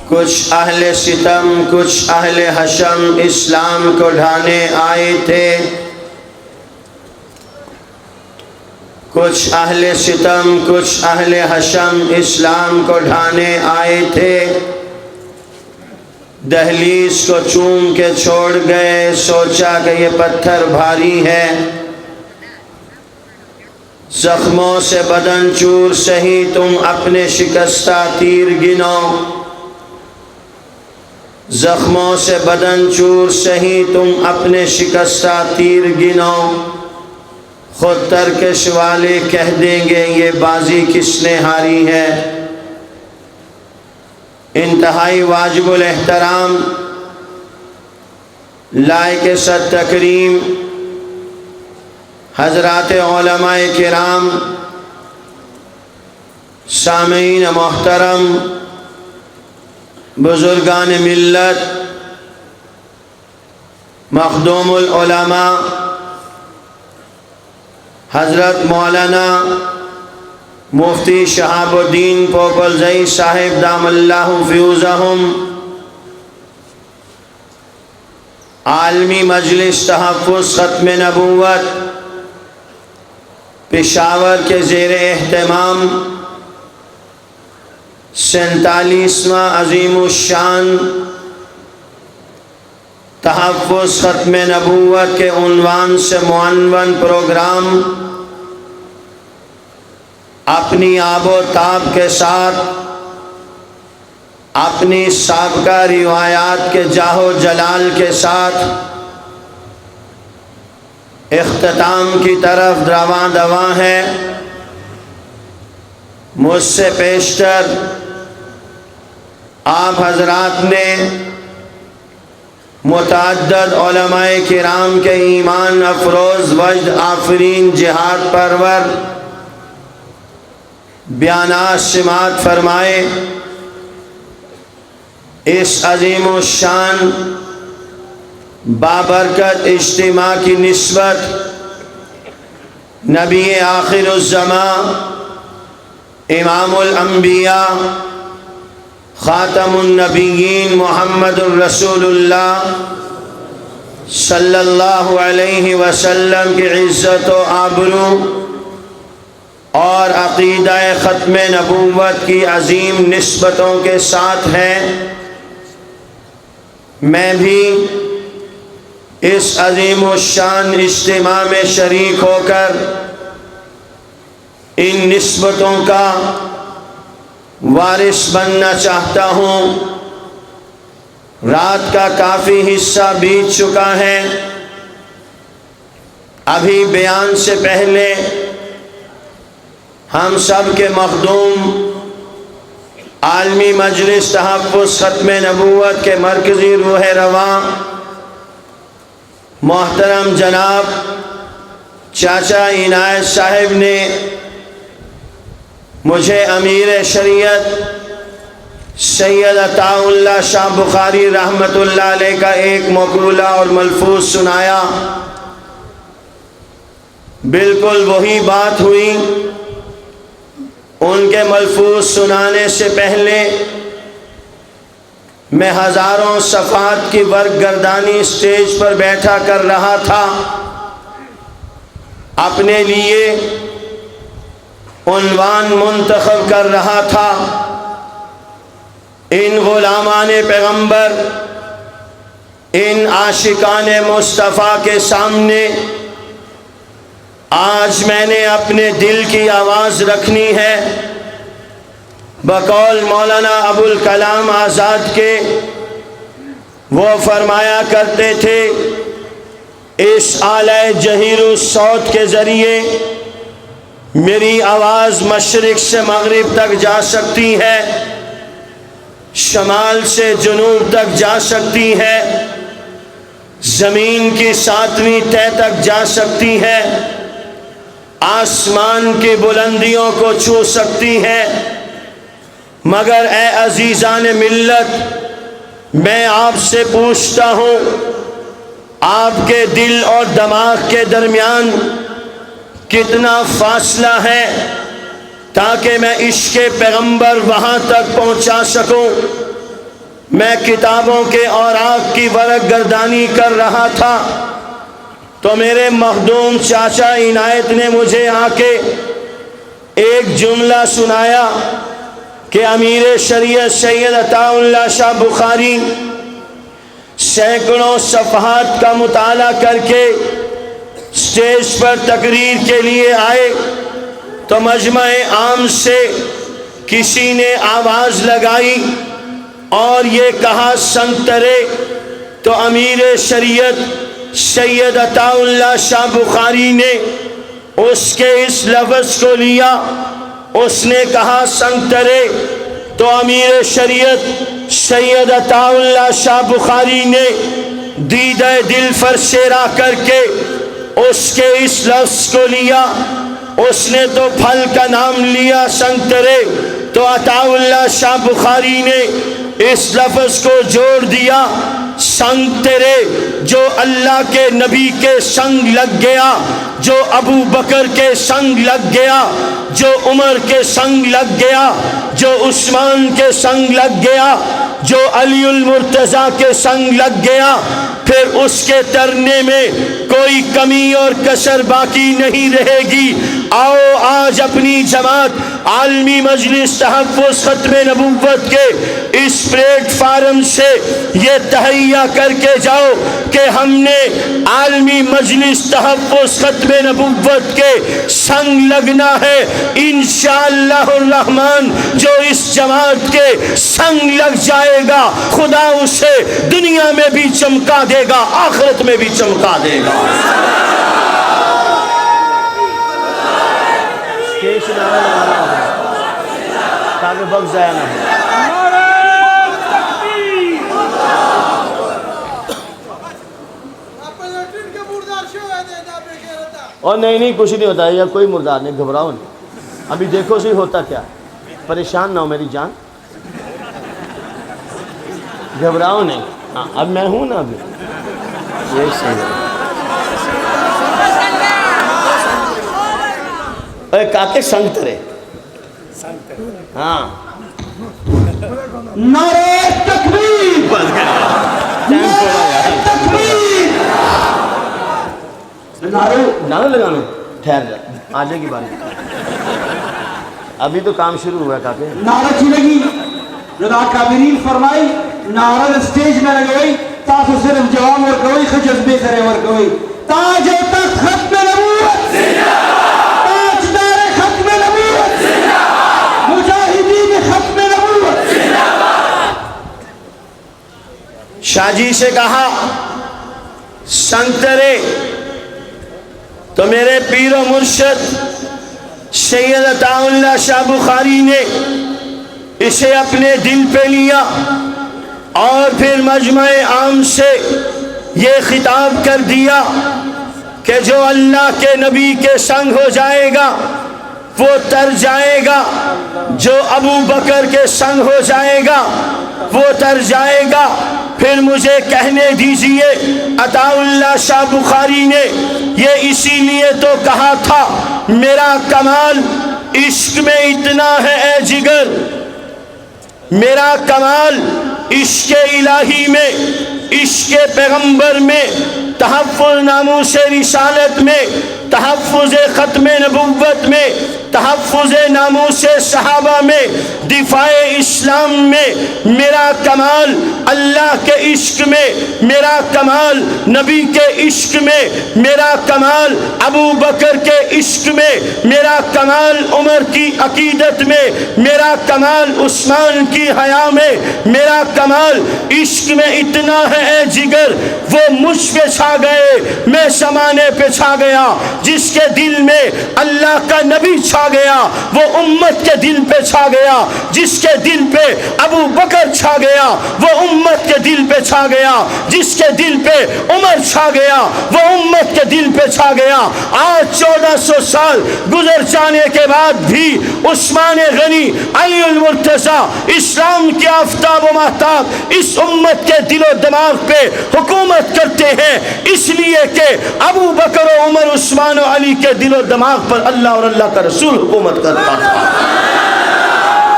کچھ اہل ستم کچھ اہل حشم اسلام کو ڈھانے آئے تھے، کچھ اہل ستم کچھ اہل حشم اسلام کو ڈھانے آئے تھے، دہلیز کو چوم کے چھوڑ گئے، سوچا کہ یہ پتھر بھاری ہے، زخموں سے بدن چور سہی تم اپنے شکستہ تیر گنو، زخموں سے بدن چور سہی تم اپنے شکستہ تیر گنو، خود ترکش والے کہہ دیں گے یہ بازی کس نے ہاری ہے۔ انتہائی واجب الاحترام لائق صد تکریم حضرات علماء کرام، سامعین محترم، بزرگان ملت، مخدوم العلماء حضرت مولانا مفتی شہاب الدین پوپلزئی صاحب دام اللہ فیوزہم، عالمی مجلس تحفظ ختم نبوت پشاور کے زیر اہتمام 47واں عظیم الشان تحفظ ختم نبوت کے عنوان سے معنون پروگرام اپنی آب و تاب کے ساتھ، اپنی سابقہ روایات کے جاہ و جلال کے ساتھ اختتام کی طرف رواں دواں ہے۔ مجھ سے پیشتر آپ حضرات نے متعدد علماء کرام کے ایمان افروز وجد آفرین جہاد پرور بیانات سماعت فرمائے۔ اس عظیم الشان بابرکت اجتماع کی نسبت نبی آخر الزمان، امام الانبیاء، خاتم النبیین محمد الرسول اللہ صلی اللہ علیہ وسلم کی عزت و آبرو اور عقیدہ ختم نبوت کی عظیم نسبتوں کے ساتھ ہے۔ میں بھی اس عظیم الشان اجتماع میں شریک ہو کر ان نسبتوں کا وارث بننا چاہتا ہوں۔ رات کا کافی حصہ بیت چکا ہے، ابھی بیان سے پہلے ہم سب کے مخدوم عالمی مجلس تحفظ ختم نبوت کے مرکزی روح رواں محترم جناب چاچا عنایت صاحب نے مجھے امیر شریعت سید عطا اللہ شاہ بخاری رحمت اللہ علیہ کا ایک مقولہ اور ملفوظ سنایا۔ بالکل وہی بات ہوئی۔ ان کے ملفوظ سنانے سے پہلے میں ہزاروں صفحات کی ورق گردانی اسٹیج پر بیٹھا کر رہا تھا، اپنے لیے عنوان منتخب کر رہا تھا۔ ان غلامان پیغمبر، ان عاشقان مصطفیٰ کے سامنے آج میں نے اپنے دل کی آواز رکھنی ہے۔ بقول مولانا ابوالکلام آزاد کے، وہ فرمایا کرتے تھے اس آلہ جہیر الصوت کے ذریعے میری آواز مشرق سے مغرب تک جا سکتی ہے، شمال سے جنوب تک جا سکتی ہے، زمین کی 7ویں تہ تک جا سکتی ہے، آسمان کی بلندیوں کو چھو سکتی ہے۔ مگر اے عزیزان ملت، میں آپ سے پوچھتا ہوں، آپ کے دل اور دماغ کے درمیان کتنا فاصلہ ہے تاکہ میں عشق پیغمبر وہاں تک پہنچا سکوں؟ میں کتابوں کے اوراق کی ورق گردانی کر رہا تھا تو میرے مخدوم چاچا عنایت نے مجھے آ کے ایک جملہ سنایا کہ امیر شریعت سید عطا اللہ شاہ بخاری سینکڑوں صفحات کا مطالعہ کر کے اسٹیج پر تقریر کے لیے آئے تو مجمع عام سے کسی نے آواز لگائی اور یہ کہا سنگترے، تو امیر شریعت سید عطا اللہ شاہ بخاری نے اس کے اس لفظ کو لیا، اس نے کہا سنگترے، تو امیر شریعت سید عطا اللہ شاہ بخاری نے دیدہ دل فرشیرا کر کے اس کے اس لفظ کو لیا، اس نے تو پھل کا نام لیا سنگترے، تو عطا اللہ شاہ بخاری نے اس لفظ کو جوڑ دیا سنگ تیرے، جو اللہ کے نبی کے سنگ لگ گیا، جو ابو بکر کے سنگ لگ گیا، جو عمر کے سنگ لگ گیا، جو عثمان کے سنگ لگ گیا، جو علی المرتضیٰ کے سنگ لگ گیا، پھر اس کے ترنے میں کوئی کمی اور کسر باقی نہیں رہے گی۔ آؤ آج اپنی جماعت عالمی مجلس تحفظ ختم نبوت کے اس پلیٹ فارم سے یہ تہیہ کر کے جاؤ کہ ہم نے عالمی مجلس تحفظ ختم نبوت کے سنگ لگنا ہے۔ انشاءاللہ الرحمن جو اس جماعت کے سنگ لگ جائے گا، خدا اسے دنیا میں بھی چمکا دے گا، آخرت میں بھی چمکا دے گا۔ تاکہ وقت ضائع نہ ہو۔ اور نہیں کچھ نہیں ہوتا ہے، یا کوئی مردار نہیں، گھبراؤ نہیں، ابھی دیکھو صحیح ہوتا کیا، پریشان نہ ہو میری جان، گھبراؤ نہیں۔ ہاں اب میں ہوں نا، ابھی یہ صحیح ہے۔ اے کاکے سنگ ترے، ہاں نعرہ تکبیر، نعرہ لگانا، ٹھہر جا، آجے کی بات، ابھی تو کام شروع ہوا ہے کاکے۔ نعرہ چی لگی جناب کابرین فرمائی، نعرہ سٹیج میں لگوئی، تاسو صرف جواب ورکوئی، خجزبے سرے ورکوئی، تاج و تخت ختم نبوت، تاجدار ختم نبوت، مجاہدین ختم نبوت۔ شاہ جی سے کہا سنگ ترے، تو میرے پیر و مرشد سید عطا اللہ شاہ بخاری نے اسے اپنے دل پہ لیا اور پھر مجمع عام سے یہ خطاب کر دیا کہ جو اللہ کے نبی کے سنگ ہو جائے گا وہ تر جائے گا، جو ابو بکر کے سنگ ہو جائے گا وہ تر جائے گا۔ پھر مجھے کہنے دیجئے عطا اللہ شاہ بخاری نے یہ اسی لیے تو کہا تھا، میرا کمال عشق میں اتنا ہے اے جگر، میرا کمال عشق الہی میں، عشق پیغمبر میں، تحفظ ناموس رسالت میں، تحفظ ختم نبوت میں، تحفظ ناموس صحابہ میں، دفاع اسلام میں، میرا کمال اللہ کے عشق میں، میرا کمال نبی کے عشق میں، میرا کمال ابو بکر کے عشق میں، میرا کمال عمر کی عقیدت میں، میرا کمال عثمان کی حیا میں، میرا کمال عشق میں اتنا ہے اے جگر، وہ مجھ پہ چھا گئے، میں زمانے پہ چھا گیا، جس کے دل میں اللہ کا نبی چھا گیا وہ امت کے دل پہ چھا گیا، جس کے دل پہ ابو بکر چھا گیا وہ امت کے دل پہ چھا گیا، جس کے دل پہ عمر چھا گیا وہ امت کے دل پہ چھا گیا۔ آج 1400 سال گزر جانے کے بعد بھی عثمان غنی، علی المرتضیٰ، اسلام کے آفتاب و مہتاب اس امت کے دل و دماغ پہ حکومت کرتے ہیں، اس لیے کہ ابو بکر و عمر، عثمان و علی کے دل و دماغ پر اللہ اور اللہ کا رسول حکومت کرتا تھا۔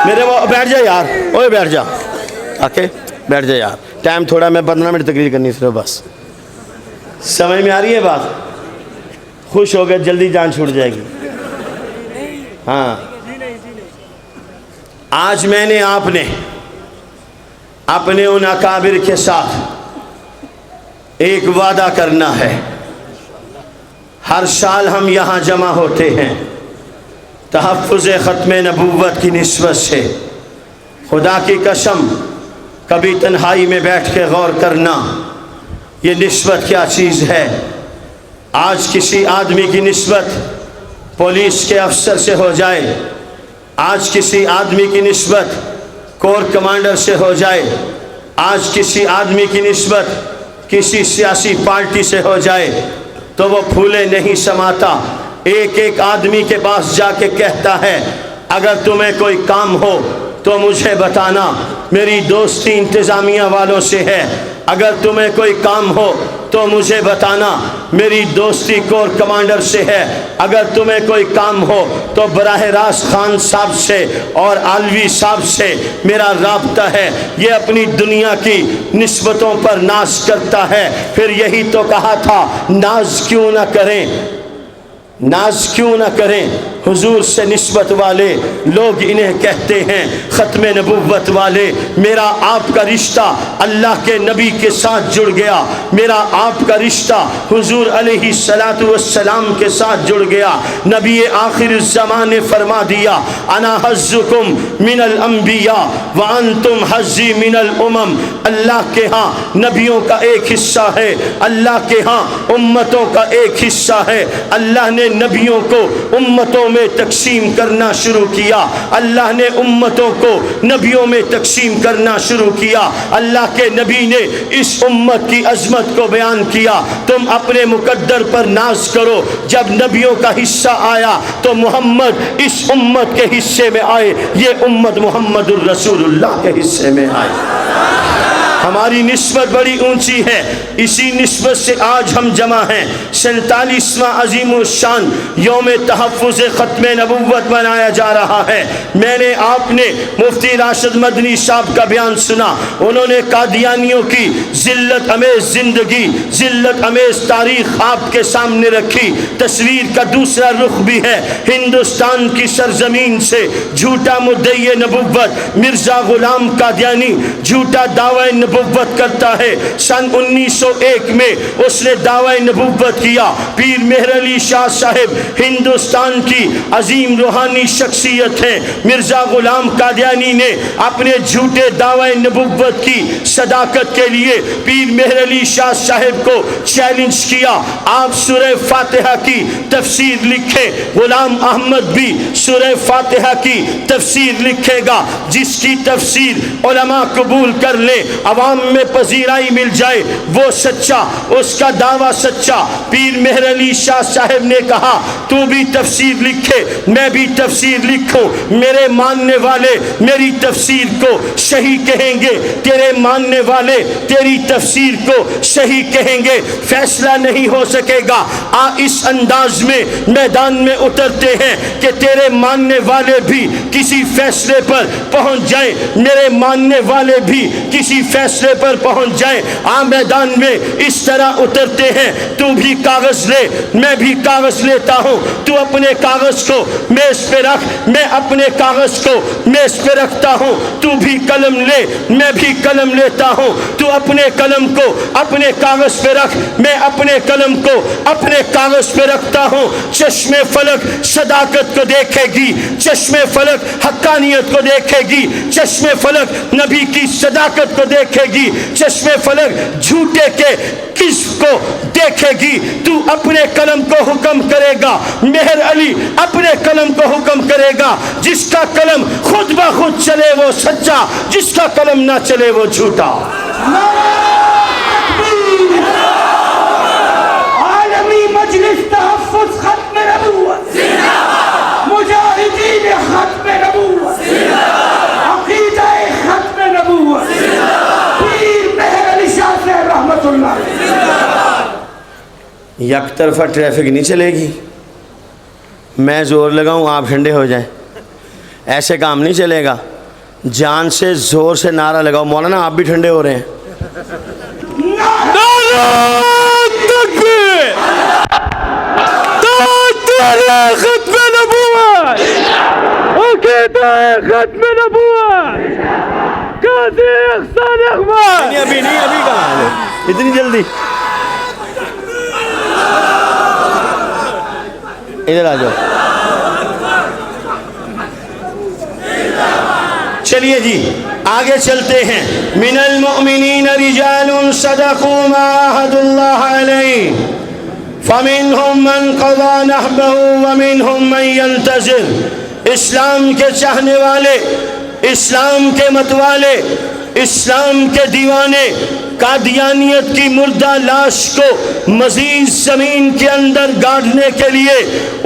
میرے وہ بیٹھ جا یار، اوے بیٹھ جا، آکے بیٹھ جائے یار, ٹائم تھوڑا, میں 15 منٹ تقریر کرنی صرف بس. سمجھ میں آ رہی ہے بات؟ خوش ہو گئے, جلدی جان چھوٹ جائے گی. ہاں, آج میں نے آپ نے اپنے ان اکابر کے ساتھ ایک وعدہ کرنا ہے. ہر سال ہم یہاں جمع ہوتے ہیں تحفظ ختم نبوت کی نسبت سے. خدا کی قسم کبھی تنہائی میں بیٹھ کے غور کرنا یہ نسبت کیا چیز ہے. آج کسی آدمی کی نسبت پولیس کے افسر سے ہو جائے, آج کسی آدمی کی نسبت کور کمانڈر سے ہو جائے, آج کسی آدمی کی نسبت کسی سیاسی پارٹی سے ہو جائے تو وہ پھولے نہیں سماتا. ایک ایک آدمی کے پاس جا کے کہتا ہے اگر تمہیں کوئی کام ہو تو مجھے بتانا, میری دوستی انتظامیہ والوں سے ہے. اگر تمہیں کوئی کام ہو تو مجھے بتانا, میری دوستی کور کمانڈر سے ہے. اگر تمہیں کوئی کام ہو تو براہ راست خان صاحب سے اور علوی صاحب سے میرا رابطہ ہے. یہ اپنی دنیا کی نسبتوں پر ناز کرتا ہے. پھر یہی تو کہا تھا ناز کیوں نہ کریں, ناز کیوں نہ کریں. حضور سے نسبت والے لوگ انہیں کہتے ہیں ختم نبوت والے. میرا آپ کا رشتہ اللہ کے نبی کے ساتھ جڑ گیا, میرا آپ کا رشتہ حضور علیہ الصلاۃ والسلام کے ساتھ جڑ گیا. نبی آخر الزمان نے فرما دیا انا حظکم من الانبیاء وانتم حظی من الامم. اللہ کے ہاں نبیوں کا ایک حصہ ہے, اللہ کے ہاں امتوں کا ایک حصہ ہے. اللہ نے نبیوں کو امتوں میں تقسیم کرنا شروع کیا, اللہ نے امتوں کو نبیوں میں تقسیم کرنا شروع کیا. اللہ کے نبی نے اس امت کی عظمت کو بیان کیا. تم اپنے مقدر پر ناز کرو, جب نبیوں کا حصہ آیا تو محمد اس امت کے حصے میں آئے, یہ امت محمد الرسول اللہ کے حصے میں آئے. ہماری نسبت بڑی اونچی ہے, اسی نسبت سے آج ہم جمع ہیں. 47واں عظیم الشان یوم تحفظ ختم نبوت منایا جا رہا ہے. میں نے آپ نے مفتی راشد مدنی صاحب کا بیان سنا, انہوں نے قادیانیوں کی ذلت امیز زندگی, ذلت امیز تاریخ آپ کے سامنے رکھی. تصویر کا دوسرا رخ بھی ہے. ہندوستان کی سرزمین سے جھوٹا مدعی نبوت مرزا غلام قادیانی جھوٹا دعوی نبوت کرتا ہے. سن 1901 میں اس نے دعوی نبوت کیا. پیر مہر علی شاہ صاحب ہندوستان کی عظیم روحانی شخصیت ہیں. مرزا غلام قادیانی نے اپنے جھوٹے دعوی نبوت کی صداقت کے لیے پیر مہر علی شاہ صاحب کو چیلنج کیا, آپ سورہ فاتحہ کی تفسیر لکھیں. غلام احمد بھی سورہ فاتحہ کی تفسیر لکھے گا, جس کی تفسیر علماء قبول کر لیں, عوام میں پذیرائی مل جائے, وہ سچا, اس کا دعویٰ سچا. پیر مہر علی شاہ صاحب نے کہا تو بھی تفسیر لکھے, میں بھی تفسیر لکھوں. میرے ماننے والے میری تفسیر کو صحیح کہیں گے, تیرے ماننے والے تیری تفسیر کو صحیح کہیں گے. فیصلہ نہیں ہو سکے گا. اس انداز میں میدان میں اترتے ہیں کہ تیرے ماننے والے بھی کسی فیصلے پر پہنچ جائیں, میرے ماننے والے بھی کسی فیصلے پر پہنچ جائیں. میدان میں اس طرح اترتے ہیں, تو بھی کاغذ لے, میں بھی کاغذ لیتا ہوں. تو اپنے کاغذ کو میز پہ رکھ, میں اپنے کاغذ کو میز پہ رکھتا ہوں. تو بھی قلم لے, میں بھی قلم لیتا ہوں. تو اپنے قلم کو اپنے کاغذ پہ رکھ, میں اپنے قلم کو اپنے کاغذ پہ رکھتا ہوں. چشم فلک صداقت کو دیکھے گی, چشم فلک حقانیت کو دیکھے گی, چشم فلک نبی کی صداقت کو دیکھے گی, چشم فلک جھوٹے کے کذب کو دیکھے گی. تو اپنے قلم کو حکم کرے گا, مہر علی اپنے قلم کو حکم کرے گا. جس کا قلم خود بخود چلے وہ سچا, جس کا قلم نہ چلے وہ جھوٹا. عالمی مجلس تحفظ ختم نبوت, مجاہدین ختم نبوت, عقیدہ ختم نبوت, پیر مہر علی شاہ صاحب رحمت اللہ. یک طرفہ ٹریفک نہیں چلے گی, میں زور لگاؤں آپ ٹھنڈے ہو جائیں, ایسے کام نہیں چلے گا. جان سے زور سے نعرہ لگاؤ. مولانا آپ بھی ٹھنڈے ہو رہے ہیں. ختم نبوت وہ کہتا ہے ختم نبوت قاضی احسان اقبال. ابھی کہاں ہے اتنی جلدی؟ ادھر آ جاؤ. چلیے جی آگے چلتے ہیں. من المؤمنین رجال صدقوا ما عاهدوا الله علیہ فمنهم من قضى نحبه ومنهم من ينتظر. اسلام کے چاہنے والے، اسلام کے متوالے، اسلام کے دیوانے قادیانیت کی مردہ لاش کو مزید زمین کے اندر گاڑنے کے لیے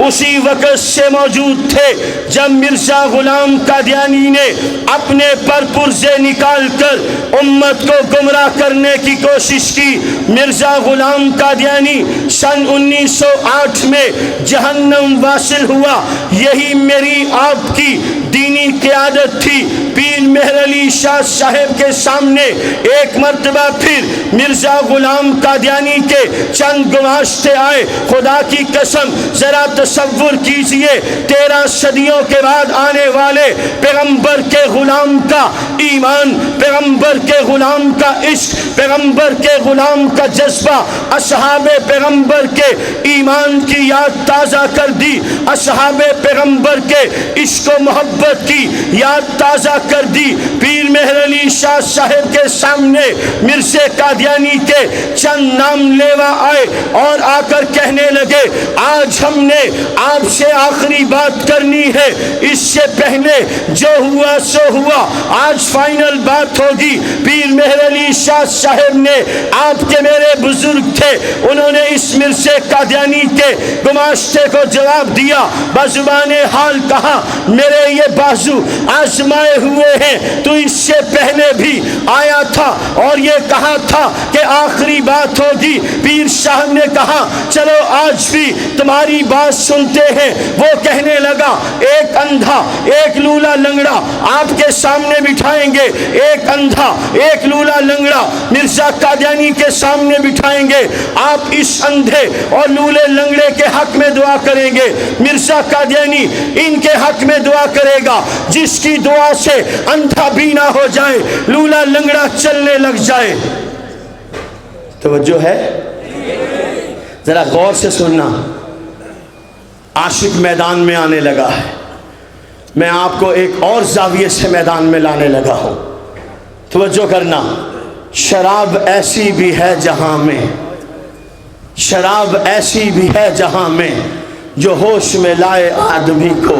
اسی وقت سے موجود تھے جب مرزا غلام قادیانی نے اپنے پر پرزے نکال کر امت کو گمراہ کرنے کی کوشش کی. مرزا غلام قادیانی سن 1908 میں جہنم واصل ہوا. یہی میری آپ کی دینی قیادت تھی. پیر مہر علی شاہ صاحب کے سامنے ایک مرتبہ پھر مرزا غلام قادیانی کے چند گماشتے آئے. خدا کی قسم ذرا تصور کیجئے 13 صدیوں کے بعد آنے والے پیغمبر کے غلام کا ایمان، پیغمبر کے غلام کا عشق، پیغمبر کے غلام کا جذبہ اصحاب پیغمبر کے ایمان کی یاد تازہ کر دی، اصحاب پیغمبر کے عشق و محبت کی یاد تازہ کر دی. پیر مہر علی شاہ صاحب کے سامنے مرزا قادیانی کے چند نام لیوا آئے اور آ کر کہنے لگے آج ہم نے آپ سے آخری بات کرنی ہے، اس سے پہلے جو ہوا سو ہوا، آج فائنل بات ہوگی. پیر مہر علی شاہ صاحب نے، آپ کے میرے بزرگ تھے، انہوں نے اس مرزا قادیانی کے گماشتے کو جواب دیا، بزبان حال کہا میرے یہ بازو آزمائے ہوئے ہیں، تو اس سے پہلے بھی آیا تھا اور یہ کہا تھا کہ آخری بات ہوگی. پیر صاحب نے کہا چلو آج بھی تمہاری بات سنتے ہیں. وہ کہنے لگا ایک اندھا ایک لولا لنگڑا آپ کے سامنے بٹھائیں گے، ایک اندھا ایک لولا لنگڑا مرزا قادیانی کے سامنے بٹھائیں گے. آپ اس اندھے اور لولے لنگڑے کے حق میں دعا کریں گے، مرزا قادیانی ان کے حق میں دعا کرے گا جس کی دعا سے اندھا بینا ہو جائے، لولا لنگڑا چلنے لگ جائے. توجہ ہے؟ ذرا غور سے سننا. عاشق میدان میں آنے لگا ہے. میں آپ کو ایک اور زاویے سے میدان میں لانے لگا ہوں. توجہ کرنا. شراب ایسی بھی ہے جہاں میں، شراب ایسی بھی ہے جہاں میں جو ہوش میں لائے آدمی کو.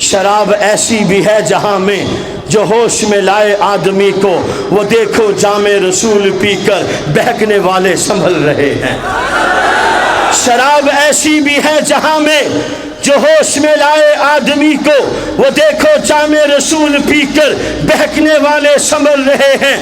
شراب ایسی بھی ہے جہاں میں جو ہوش میں لائے آدمی کو. وہ دیکھو جام رسول پی کر بہکنے والے سنبھل رہے ہیں. شراب ایسی بھی ہے جہاں میں جو ہوش میں لائے آدمی کو. وہ دیکھو جام رسول پی کر بہکنے والے سنبھل رہے ہیں.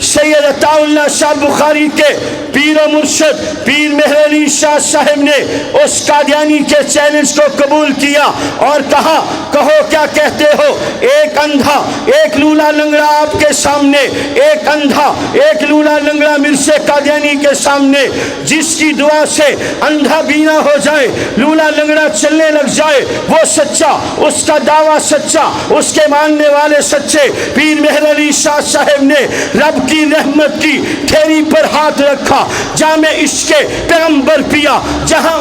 سید عطا اللہ شاہ بخاری کے پیر و مرشد پیر مہر علی شاہ صاحب نے اس قادیانی کے چیلنج کو قبول کیا اور کہا کہو کیا کہتے ہو. ایک اندھا ایک لولا لنگڑا آپ کے سامنے، ایک اندھا ایک لولا لنگڑا مرزا قادیانی کے سامنے جس کی دعا سے اندھا بینا ہو جائے، لولا لنگڑا چلنے لگ جائے. وہ سچا، اس کا دعویٰ سچا، اس کے ماننے والے سچے. پیر مہر علی شاہ صاحب نے رب کی رحمت کی ٹھیری پر ہاتھ رکھا، جام عشق پیغمبر پیا. جہاں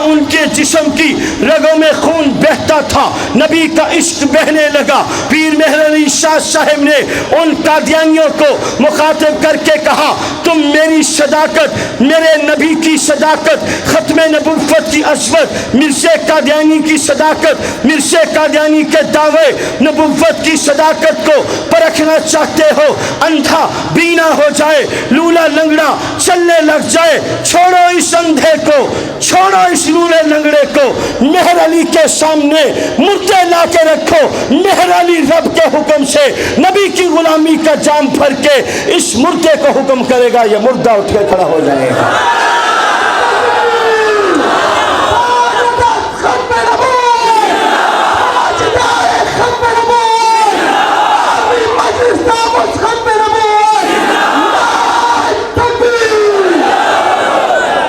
ان کے جسم کی رگوں میں خون بہتا تھا، نبی کا عشق بہنے لگا. پیر مہر علی شاہ صاحب نے ان قادیانیوں کو مخاطب کر کے کہا تم میری صداقت، میرے نبی کی صداقت، ختم نبوت کی عظمت، مرزا قادیانی کی صداقت، مرزا قادیانی کے دعوے نبوت کی صداقت کو پرکھنا چاہتے ہو، اندھا بینا ہو جائے، لولا لنگڑا چلنے لگ جائے، چھوڑو اس اندھے کو، چھوڑو اس لولے لنگڑے کو، مہر علی کے سامنے مردے لا کے رکھو. مہر علی رب کے حکم سے نبی کی غلامی کا جام بھر کے اس مردے کو حکم کرے گا، یہ مردہ اٹھ کے کھڑا ہو جائے گا.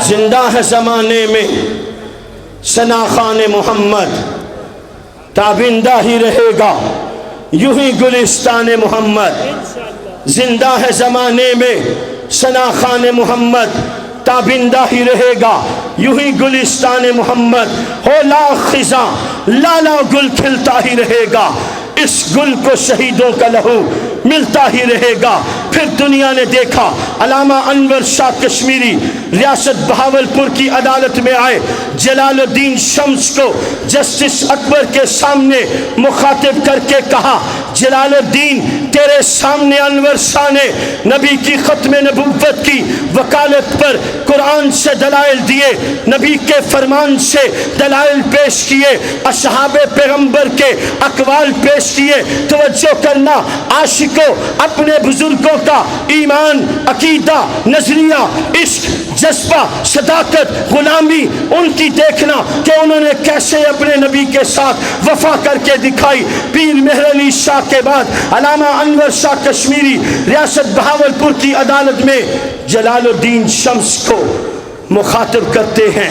زندہ ہے زمانے میں ثنا خان محمد، تابندہ ہی رہے گا یوں ہی گلستان محمد۔ زندہ ہے زمانے میں ثنا خان محمد، تابندہ ہی رہے گا یوں ہی گلستان محمد۔ ہو لاکھ خزاں لالا گل کھلتا ہی رہے گا، اس گل کو شہیدوں کا لہو ملتا ہی رہے گا۔ پھر دنیا نے دیکھا علامہ انور شاہ کشمیری ریاست بہاولپور کی عدالت میں آئے، جلال الدین شمس کو جسٹس اکبر کے سامنے مخاطب کر کے کہا، جلال الدین تیرے سامنے انور شاہ نے نبی کی ختم نبوت کی وکالت پر قرآن سے دلائل دیے، نبی کے فرمان سے دلائل پیش کیے، اصحاب پیغمبر کے اقوال پیش کیے۔ توجہ کرنا عاشقوں، اپنے بزرگوں کا ایمان، عقیدہ، نظریہ، عشق، جذبہ، صداقت، غلامی ان کی دیکھنا کہ انہوں نے کیسے اپنے نبی کے ساتھ وفا کر کے دکھائی۔ پیر مہر علی شاہ کے بعد علامہ انور شاہ کشمیری ریاست بہاولپور کی عدالت میں جلال الدین شمس کو مخاطب کرتے ہیں۔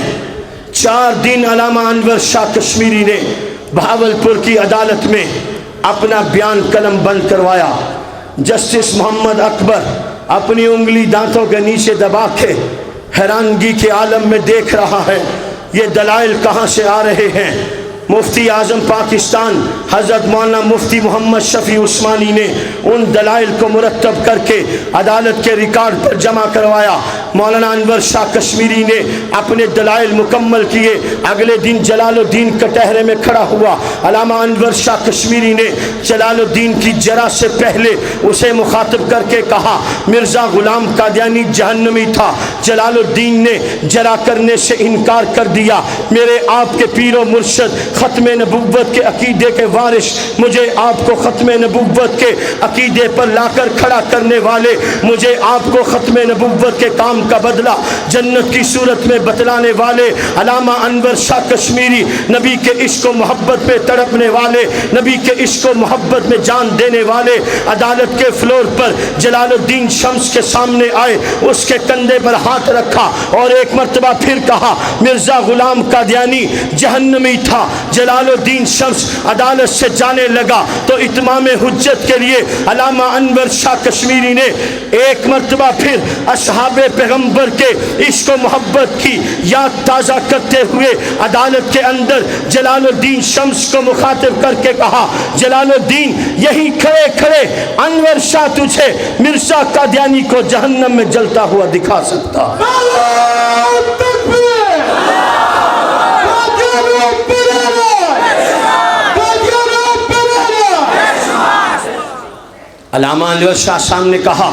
4 دن علامہ انور شاہ کشمیری نے بہاولپور کی عدالت میں اپنا بیان قلم بند کروایا۔ جسٹس محمد اکبر اپنی انگلی دانتوں کے نیچے دبا کے حیرانگی کے عالم میں دیکھ رہا ہے، یہ دلائل کہاں سے آ رہے ہیں؟ مفتی اعظم پاکستان حضرت مولانا مفتی محمد شفیع عثمانی نے ان دلائل کو مرتب کر کے عدالت کے ریکارڈ پر جمع کروایا۔ مولانا انور شاہ کشمیری نے اپنے دلائل مکمل کیے۔ اگلے دن جلال الدین کٹہرے میں کھڑا ہوا۔ علامہ انور شاہ کشمیری نے جلال الدین کی جرح سے پہلے اسے مخاطب کر کے کہا، مرزا غلام قادیانی جہنمی تھا، جلال الدین نے جرح کرنے سے انکار کر دیا۔ میرے آپ کے پیر و مرشد ختم نبوت کے عقیدے کے وارث، مجھے آپ کو ختم نبوت کے عقیدے پر لا کر کھڑا کرنے والے، مجھے آپ کو ختم نبوت کے کام کا بدلہ جنت کی صورت میں بتلانے والے علامہ انور شاہ کشمیری، نبی کے عشق و محبت میں تڑپنے والے، نبی کے عشق و محبت میں جان دینے والے، عدالت کے فلور پر جلال الدین شمس کے سامنے آئے، اس کے کندھے پر ہاتھ رکھا اور ایک مرتبہ پھر کہا، مرزا غلام قادیانی جہنمی تھا۔ جلال الدین شمس عدالت سے جانے لگا تو اتمام حجت کے لیے علامہ انور شاہ کشمیری نے ایک مرتبہ پھر اصحاب پیغمبر کے عشق و محبت کی یاد تازہ کرتے ہوئے عدالت کے اندر جلال الدین شمس کو مخاطب کر کے کہا، جلال الدین یہی کھڑے کھڑے انور شاہ تجھے مرزا قادیانی کو جہنم میں جلتا ہوا دکھا سکتا۔ علامہ انور شاہ صاحب نے کہا،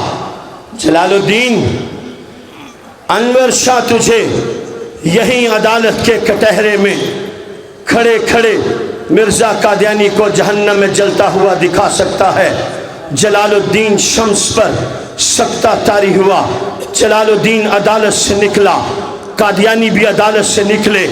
جلال الدین انور شاہ تجھے یہی عدالت کے کٹہرے میں کھڑے کھڑے مرزا قادیانی کو جہنم میں جلتا ہوا دکھا سکتا ہے۔ جلال الدین شمس پر سکتہ طاری ہوا، جلال الدین عدالت سے نکلا، قادیانی بھی عدالت سے نکلے،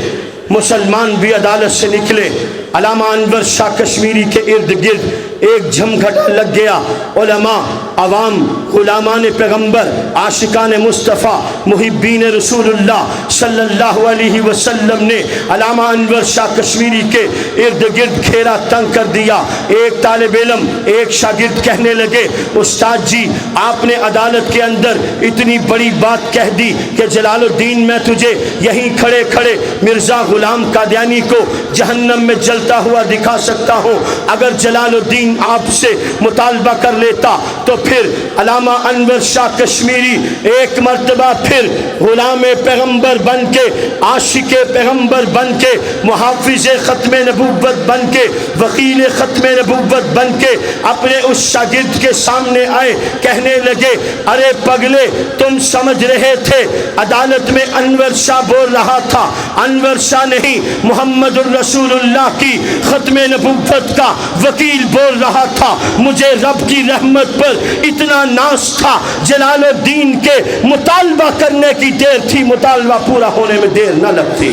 مسلمان بھی عدالت سے نکلے۔ علامہ انور شاہ کشمیری کے ارد گرد ایک جھمگھٹا لگ گیا۔ علماء، عوام، غلامان پیغمبر، عاشقان مصطفیٰ، محبین رسول اللہ صلی اللہ علیہ وسلم نے علامہ انور شاہ کشمیری کے ارد گرد گھیرا تنگ کر دیا۔ ایک طالب علم، ایک شاگرد کہنے لگے، استاد جی آپ نے عدالت کے اندر اتنی بڑی بات کہہ دی کہ جلال الدین میں تجھے یہیں کھڑے کھڑے مرزا غلام قادیانی کو جہنم میں جلتا ہوا دکھا سکتا ہوں۔ اگر جلال الدین آپ سے مطالبہ کر لیتا تو پھر علامہ انور شاہ کشمیری ایک مرتبہ پھر غلام پیغمبر بن کے، عاشق پیغمبر بن کے، محافظ ختم نبوت بن کے، وکیل ختم نبوت بن کے اپنے اس شاگرد کے سامنے آئے، کہنے لگے، ارے پگلے تم سمجھ رہے تھے عدالت میں انور شاہ بول رہا تھا، انور شاہ نہیں، محمد الرسول اللہ کی ختم نبوت کا وکیل بول رہا تھا۔ مجھے رب کی رحمت پر اتنا ناز تھا، جلال الدین کے مطالبہ کرنے کی دیر تھی، مطالبہ پورا ہونے میں دیر نہ لگتی۔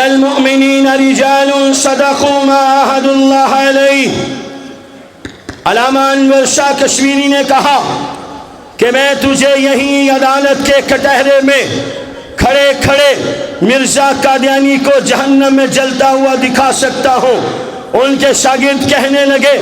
المؤمنین رجال صدقوا ما عاهدوا اللہ علیہ۔ علامہ انور شاہ کشمیری نے کہا کہ میں تجھے یہیں عدالت کے کٹہرے میں کھڑے کھڑے مرزا قادیانی کو جہنم میں جلتا ہوا دکھا سکتا ہوں۔ ان کے شاگرد کہنے لگے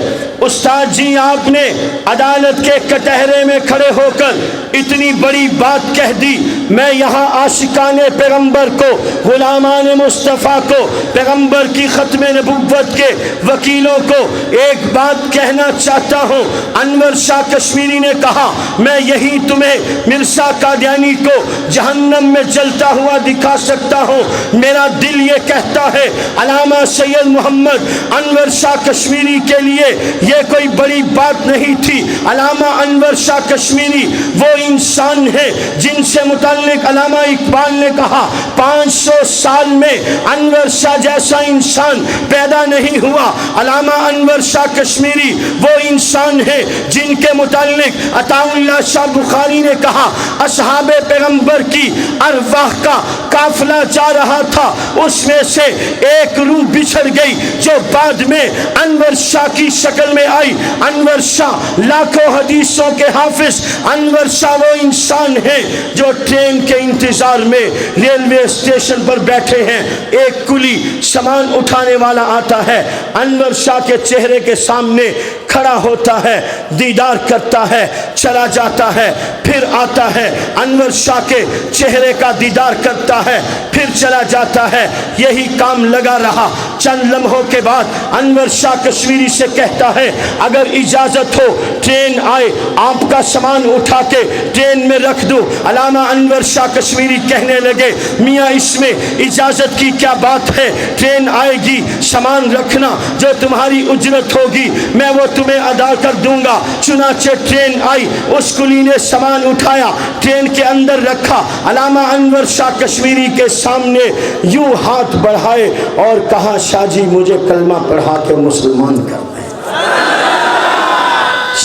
استاد جی آپ نے عدالت کے کٹہرے میں کھڑے ہو کر اتنی بڑی بات کہہ دی، میں یہاں عاشقان پیغمبر کو، غلامان مصطفیٰ کو، پیغمبر کی ختم نبوت کے وکیلوں کو ایک بات کہنا چاہتا ہوں۔ انور شاہ کشمیری نے کہا میں یہی تمہیں مرزا قادیانی کو جہنم میں جلتا ہوا دکھا سکتا ہوں۔ میرا دل یہ کہتا ہے علامہ سید محمد انور شاہ کشمیری کے لیے یہ کوئی بڑی بات نہیں تھی۔ علامہ انور شاہ کشمیری وہ انسان ہے جن سے متعلق علامہ اقبال نے کہا 500 سال میں انور شاہ جیسا انسان پیدا نہیں ہوا۔ علامہ انور شاہ کشمیری وہ انسان ہے جن کے متعلق عطا اللہ شاہ بخاری نے کہا اصحاب پیغمبر کی ارواح کا قافلہ جا رہا تھا، اس میں سے ایک روح بچھڑ گئی جو بعد میں انور شاہ کی شکل میں آئی۔ انور شاہ لاکھوں حدیثوں کے حافظ، انور شاہ وہ انسان ہے جو ٹرین کے انتظار میں ریلوے اسٹیشن پر بیٹھے ہیں، ایک کلی سامان اٹھانے والا آتا ہے، انور شاہ کے چہرے کے سامنے کھڑا ہوتا ہے، دیدار کرتا ہے، چلا جاتا ہے، پھر آتا ہے، انور شاہ کے چہرے کا دیدار کرتا ہے، پھر چلا جاتا ہے۔ یہی کام لگا رہا۔ چند لمحوں کے بعد انور شاہ کشمیری سے کہتا ہے اگر اجازت ہو ٹرین آئے آپ کا سامان اٹھا کے ٹرین میں رکھ دو۔ علامہ انور شاہ کشمیری کہنے لگے میاں اس میں اجازت کی کیا بات ہے، ٹرین آئے گی، سامان رکھنا، جو تمہاری اجرت ہوگی میں وہ تمہیں ادا کر دوں گا۔ چنانچہ ٹرین آئی، اس کلی نے سامان اٹھایا، ٹرین کے اندر رکھا، علامہ انور شاہ کشمیری کے سامنے یوں ہاتھ بڑھائے اور کہا شاہ جی مجھے کلمہ پڑھا کے مسلمان کر دیں،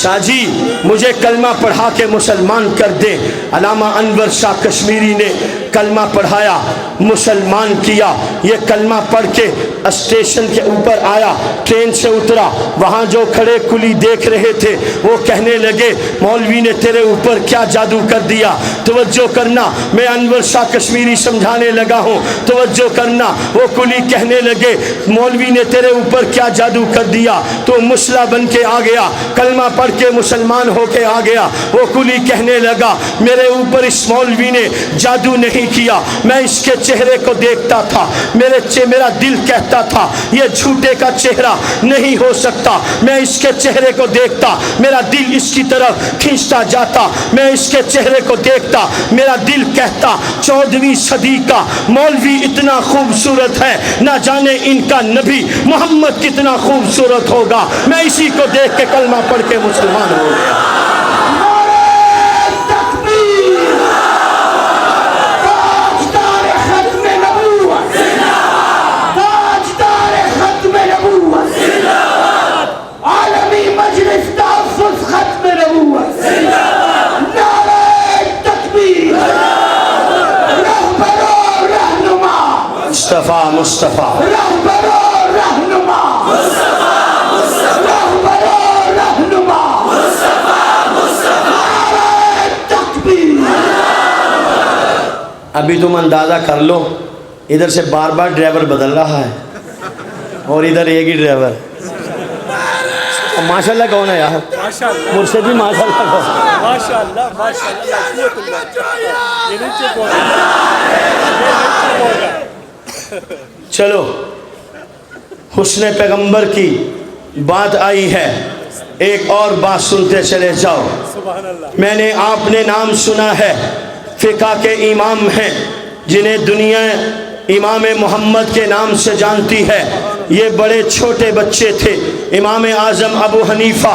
شاہ جی مجھے کلمہ پڑھا کے مسلمان کر دیں۔ علامہ انور شاہ کشمیری نے کلمہ پڑھایا، مسلمان کیا۔ یہ کلمہ پڑھ کے اسٹیشن کے اوپر آیا، ٹرین سے اترا، وہاں جو کھڑے کلی دیکھ رہے تھے وہ کہنے لگے مولوی نے تیرے اوپر کیا جادو کر دیا، توجہ کرنا، میں انور شاہ کشمیری سمجھانے لگا ہوں، توجہ کرنا۔ وہ کلی کہنے لگے مولوی نے تیرے اوپر کیا جادو کر دیا، تو مسلح بن کے آ گیا، کلمہ پڑھ کے مسلمان ہو کے آ گیا۔ وہ کلی کہنے لگا میرے اوپر اس مولوی نے جادو نہیں کیا، میں اس کے چہرے کو دیکھتا تھا، میرا دل کہتا تھا یہ جھوٹے کا چہرہ نہیں ہو سکتا، میں اس کے چہرے کو دیکھتا، میرا دل اس کی طرف کھینچتا جاتا، میں اس کے چہرے کو دیکھتا، میرا دل کہتا 14ویں صدی کا مولوی اتنا خوبصورت ہے، نہ جانے ان کا نبی محمد کتنا خوبصورت ہوگا۔ میں اسی کو دیکھ کے کلمہ پڑھ کے مسلمان ہو گیا۔ مصطفیٰ مصطفیٰ ابھی تم اندازہ کر لو ادھر سے بار بار ڈرائیور بدل رہا ہے اور ادھر ایک ہی ڈرائیور۔ ماشاءاللہ کون ہے یار؟ مرشد بھی ماشاءاللہ کون؟ ماشاءاللہ چلو حسن پیغمبر کی بات آئی ہے، ایک اور بات سنتے چلے جاؤ۔ میں نے آپ نے نام سنا ہے، فقہ کے امام ہیں جنہیں دنیا امام محمد کے نام سے جانتی ہے، یہ بڑے چھوٹے بچے تھے۔ امام اعظم ابو حنیفہ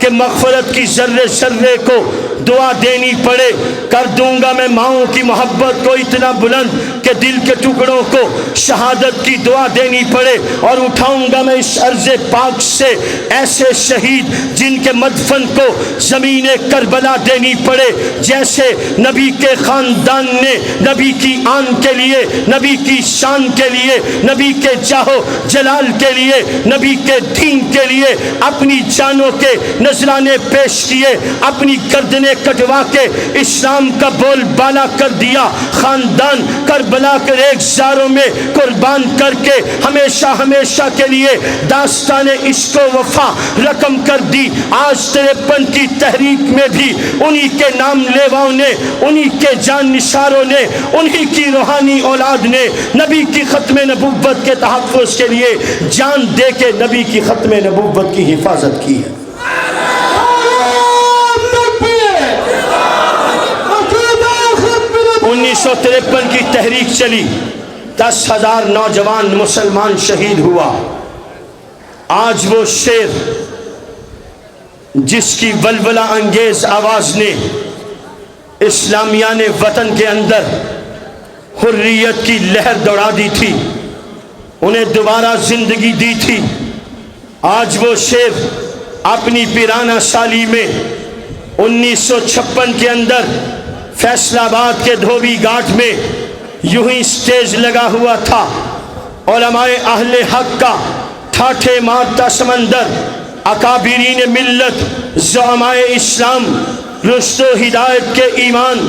کہ مغفرت کی ذرے ذرے کو دعا دینی پڑے، کر دوں گا میں ماؤں کی محبت کو اتنا بلند کہ دل کے ٹکڑوں کو شہادت کی دعا دینی پڑے، اور اٹھاؤں گا میں اس عرض پاک سے ایسے شہید جن کے مدفن کو زمین کربلا دینی پڑے، جیسے نبی کے خاندان نے نبی کی آن کے لیے، نبی کی شان کے لیے، نبی کے جاہو جلال کے لیے، نبی کے دین کے لیے اپنی جانوں کے نذرانے پیش کیے، اپنی گردنیں کٹوا کے اسلام کا بول بالا کر دیا، خاندان کربلا کے ریگزاروں میں قربان کر کے ہمیشہ ہمیشہ کے لیے داستان عشق و وفا رقم کر دی۔ آج 53 کی تحریک میں بھی انہی کے نام لیواؤں نے، انہی کے جان نثاروں نے، انہی کی روحانی اولاد نے نبی کی ختم نبوت کے تحفظ کے لیے جان دے کے نبی کی ختم نبوت کی حفاظت کی ہے۔ 1953 کی تحریک چلی، 10,000 نوجوان مسلمان شہید ہوا۔ آج وہ شیر جس کی ولولہ انگیز آواز نے اسلامیان وطن کے اندر حریت کی لہر دوڑا دی تھی، انہیں دوبارہ زندگی دی تھی، آج وہ شیر اپنی پیرانہ سالی میں 1956 کے اندر فیصل آباد کے دھوبی گھاٹ میں یوں ہی سٹیج لگا ہوا تھا، علماء اہل حق کا ٹھاٹھے مارتا سمندر، اکابرین ملت، زعماء اسلام، رشد و ہدایت کے ایمان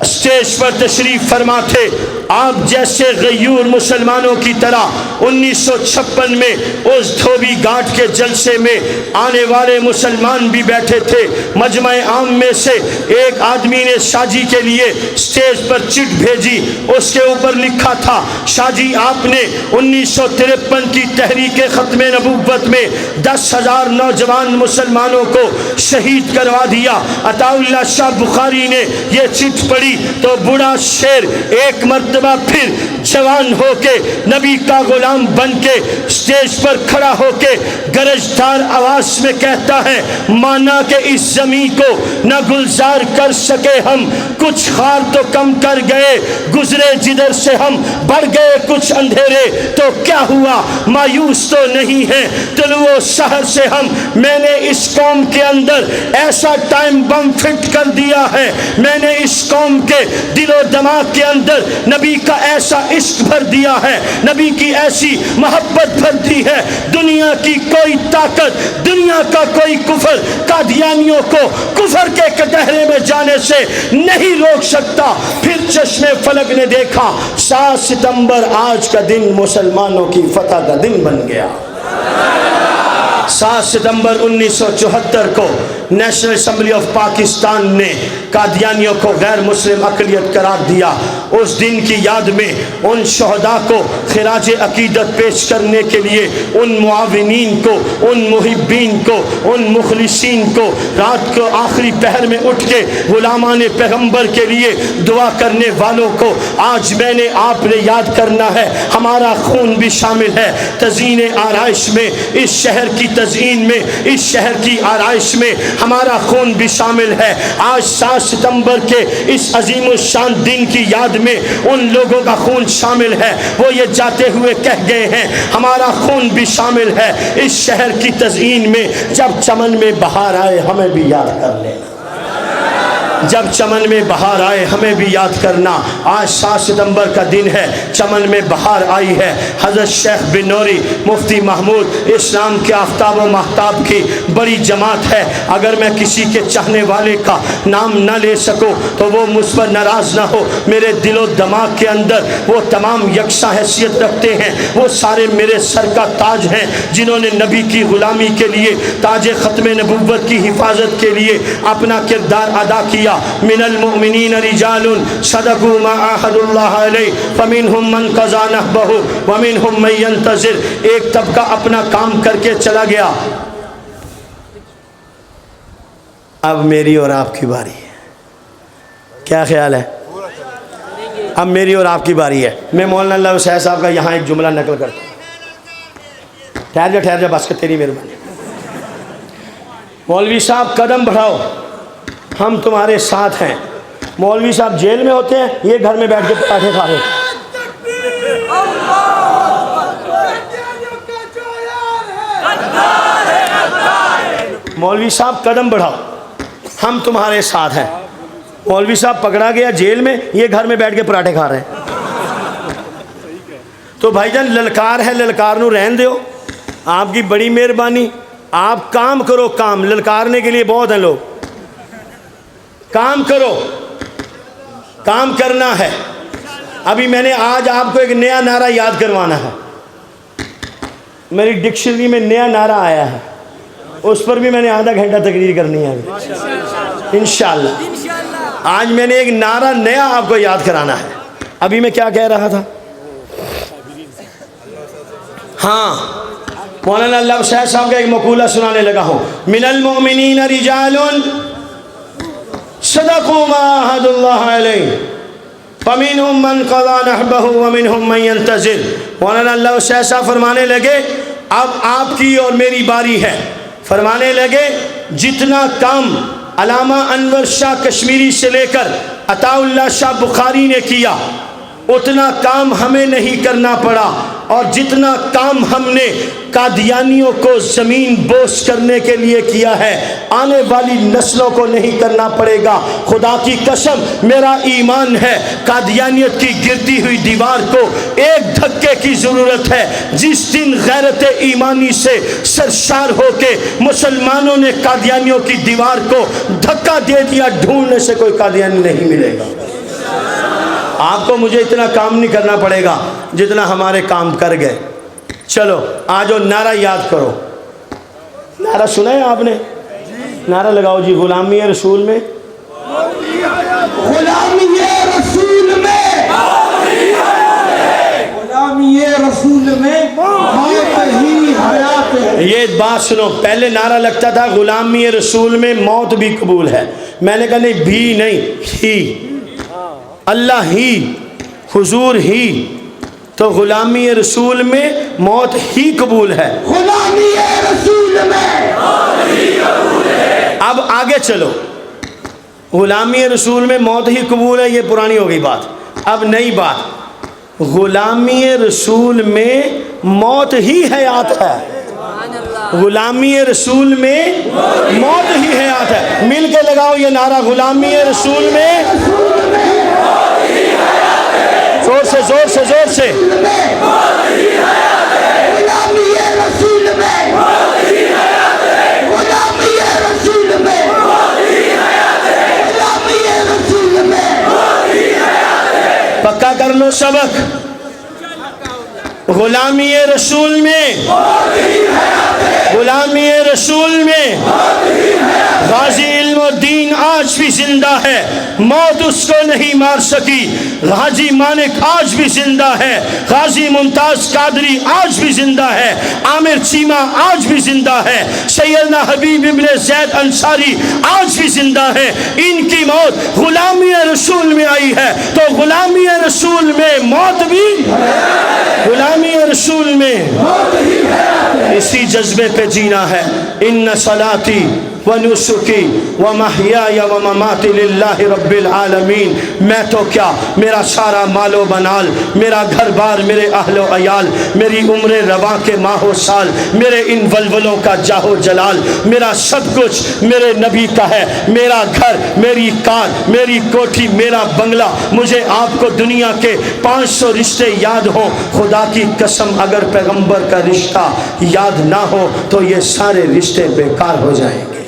سٹیج پر تشریف فرما تھے۔ آپ جیسے غیور مسلمانوں کی طرح 1956 میں اس دھوبی گھاٹ کے جلسے میں آنے والے مسلمان بھی بیٹھے تھے۔ مجمع عام میں سے ایک آدمی نے شاہ جی کے لیے سٹیج پر چٹ بھیجی، اس کے اوپر لکھا تھا، شاہ جی آپ نے 1953 کی تحریک ختم نبوت میں 10,000 نوجوان مسلمانوں کو شہید کروا دیا۔ عطا اللہ شاہ بخاری نے یہ چٹ پڑھی تو بوڑھا شیر ایک مرتبہ پھر جوان ہو کے نبی کا غلام بن کے سٹیج پر کھڑا ہو کے گرجدار آواز میں کہتا ہے، مانا کہ اس زمین کو نہ گلزار کر سکے ہم، کچھ خار تو کم کر گئے، گزرے جدھر سے ہم بڑھ گئے کچھ اندھیرے، تو کیا ہوا مایوس تو نہیں ہے طلوع سحر سے ہم، میں نے اس قوم کے اندر ایسا ٹائم بم فٹ کر دیا ہے، میں نے اس قوم کے دل و دماغ کے اندر نبی کا ایسا عشق بھر دیا ہے، نبی کی ایسی محبت بھر دی ہے، دنیا کی کوئی طاقت، دنیا کا کوئی کفر قادیانیوں کو کفر کے کٹہرے میں جانے سے نہیں روک سکتا۔ پھر چشم فلک نے دیکھا 7 ستمبر آج کا دن مسلمانوں کی فتح کا دن بن گیا۔ 7 ستمبر 1974 کو نیشنل اسمبلی آف پاکستان نے قادیانیوں کو غیر مسلم اقلیت قرار دیا۔ اس دن کی یاد میں ان شہداء کو خراج عقیدت پیش کرنے کے لیے ان معاونین کو، ان محبین کو، ان مخلصین کو رات کو آخری پہر میں اٹھ کے غلامان پیغمبر کے لیے دعا کرنے والوں کو آج میں نے آپ نے یاد کرنا ہے۔ ہمارا خون بھی شامل ہے تزئین آرائش میں، اس شہر کی تزئین میں، اس شہر کی آرائش میں ہمارا خون بھی شامل ہے۔ آج 7 ستمبر کے اس عظیم الشان دن کی یاد میں ان لوگوں کا خون شامل ہے، وہ یہ جاتے ہوئے کہہ گئے ہیں ہمارا خون بھی شامل ہے اس شہر کی تزئین میں، جب چمن میں بہار آئے ہمیں بھی یاد کر لینا، جب چمن میں بہار آئے ہمیں بھی یاد کرنا۔ آج 7 ستمبر کا دن ہے، چمن میں بہار آئی ہے۔ حضرت شیخ بن نوری مفتی محمود اسلام کے آفتاب و مہتاب کی بڑی جماعت ہے، اگر میں کسی کے چاہنے والے کا نام نہ لے سکوں تو وہ مجھ پر ناراض نہ ہو، میرے دل و دماغ کے اندر وہ تمام یکساں حیثیت رکھتے ہیں، وہ سارے میرے سر کا تاج ہیں جنہوں نے نبی کی غلامی کے لیے، تاج ختم نبوت کی حفاظت کے لیے اپنا کردار ادا کیا۔ من المؤمنین رجال صدقوا ما عاہدوا اللہ علیہ فمنہم من قضی نحبہ ومنہم من ینتظر۔ ایک طبقہ اپنا کام کر کے چلا گیا، اب میری اور آپ کی باری ہے، کیا خیال ہے؟ اب میری اور آپ کی باری ہے۔ میں مولانا اللہ حسین صاحب کا یہاں ایک جملہ نقل کرتا ہوں، ٹھہر جا بس کہ تیری مہربانی۔ مولوی صاحب قدم بڑھاؤ، ہم تمہارے ساتھ ہیں۔ مولوی صاحب جیل میں ہوتے ہیں، یہ گھر میں بیٹھ کے پراٹھے کھا رہے ہیں۔ مولوی صاحب قدم بڑھاؤ، ہم تمہارے ساتھ ہیں۔ مولوی صاحب پکڑا گیا جیل میں، یہ گھر میں بیٹھ کے پراٹھے کھا رہے ہیں۔ تو بھائی جان للکار ہے، للکار نو رہن دیو، آپ کی بڑی مہربانی، آپ کام کرو، کام للکارنے کے لیے بہت ہیں لوگ، کام کرو، کام کرنا ہے۔ ابھی میں نے آج آپ کو ایک نیا نعرہ یاد کروانا ہے، میری ڈکشنری میں نیا نعرہ آیا ہے، اس پر بھی میں نے آدھا گھنٹہ تقریر کرنی ہے انشاءاللہ۔ آج میں نے ایک نعرہ نیا آپ کو یاد کرانا ہے۔ ابھی میں کیا کہہ رہا تھا؟ ہاں، مولانا اللہ شاہ صاحب کا ایک مقولہ سنانے لگا ہوں، من المؤمنین رجال صدقوا ما عاهدوا اللہ علیہ فمنهم من قضى نحبه ومنهم من ينتظر۔ مولانا اللہ شاہ صاحب فرمانے لگے اب آپ کی اور میری باری ہے۔ فرمانے لگے جتنا کام علامہ انور شاہ کشمیری سے لے کر عطا اللہ شاہ بخاری نے کیا، اتنا کام ہمیں نہیں کرنا پڑا، اور جتنا کام ہم نے قادیانیوں کو زمین بوس کرنے کے لیے کیا ہے، آنے والی نسلوں کو نہیں کرنا پڑے گا۔ خدا کی قسم میرا ایمان ہے قادیانیت کی گرتی ہوئی دیوار کو ایک دھکے کی ضرورت ہے۔ جس دن غیرت ایمانی سے سرشار ہو کے مسلمانوں نے قادیانیوں کی دیوار کو دھکا دے دیا، ڈھونڈنے سے کوئی قادیانی نہیں ملے گا۔ آپ کو مجھے اتنا کام نہیں کرنا پڑے گا جتنا ہمارے کام کر گئے۔ چلو آجو نعرہ یاد کرو۔ نعرہ سنا ہے آپ نے؟ نعرہ لگاؤ جی، غلامی رسول میں، غلامی رسول میں، غلامی رسول میں موت ہی حیات ہے۔ یہ بات سنو، پہلے نعرہ لگتا تھا غلامی رسول میں موت بھی قبول ہے، میں نے کہا نہیں، بھی نہیں، ہی، اللہ ہی، حضور ہی، تو غلامی رسول میں موت ہی قبول ہے۔ غلامی رسول میں موت ہی قبول ہے۔ اب آگے چلو، غلامی رسول میں موت ہی قبول ہے، یہ پرانی ہو گئی بات۔ اب نئی بات، غلامی رسول میں موت ہی حیات ہے۔ غلامی رسول میں موت ہی حیات ہے۔ مل کے لگاؤ یہ نعرہ، غلامی رسول میں، زور سے زور سے زور سے، پکا کر لو سبق۔ غلامی رسول میں، غلامی رسول میں غازی علم و دین آج بھی زندہ ہے، موت اس کو نہیں مار سکی۔ غازی مانک آج بھی زندہ ہے، غازی ممتاز قادری آج بھی زندہ ہے، عامر چیمہ آج بھی زندہ ہے، سیدنا حبیب ابن زید انصاری آج بھی زندہ ہے۔ ان کی موت غلامی رسول میں آئی ہے، تو غلامی رسول میں موت بھی، غلامی رسول میں اسی جذبے پہ جینا ہے۔ ان صلاتی ونسکی ومحیای ومماتی للہ رب العالمین۔ میں تو کیا، میرا سارا مال و منال، میرا گھر بار، میرے اہل و عیال، میری عمر رواں کے ماہ و سال، میرے ان ولولوں کا جاہ و جلال، میرا سب کچھ میرے نبی کا ہے۔ میرا گھر، میری کار، میری کوٹھی، میرا بنگلہ، مجھے آپ کو دنیا کے 500 رشتے یاد ہوں، خدا کی قسم اگر پیغمبر کا رشتہ یاد نہ ہو تو یہ سارے رشتے بیکار ہو جائیں گے۔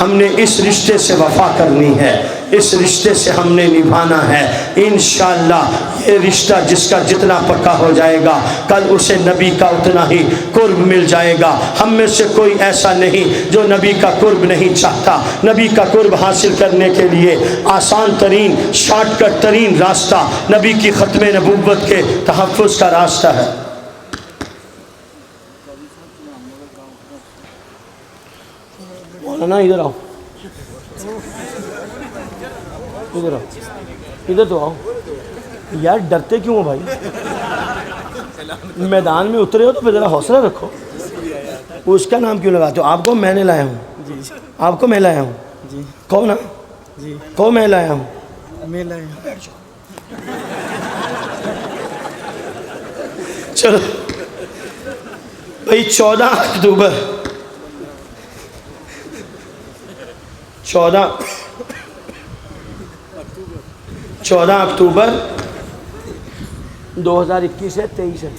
ہم نے اس رشتے سے وفا کرنی ہے، اس رشتے سے ہم نے نبھانا ہے۔ انشاءاللہ یہ رشتہ جس کا جتنا پکا ہو جائے گا، کل اسے نبی کا اتنا ہی قرب مل جائے گا۔ ہم میں سے کوئی ایسا نہیں جو نبی کا قرب نہیں چاہتا۔ نبی کا قرب حاصل کرنے کے لیے آسان ترین، شارٹ کٹ ترین راستہ نبی کی ختم نبوت کے تحفظ کا راستہ ہے۔ مولانا ادھر آؤ، ادھر آؤ، ادھر تو آؤ یار، ڈرتے کیوں ہو بھائی؟ میدان میں اترے ہو تو پھر ذرا حوصلہ رکھو۔ اس کا نام کیوں لگاتے ہو؟ آپ کو میں نے لایا ہوں۔ آپ کو میں لایا ہوں؟ جی کون جی کو میں لایا ہوں؟ میں لائے چلو بھائی 14 اکتوبر 2021 ہے 23 ہے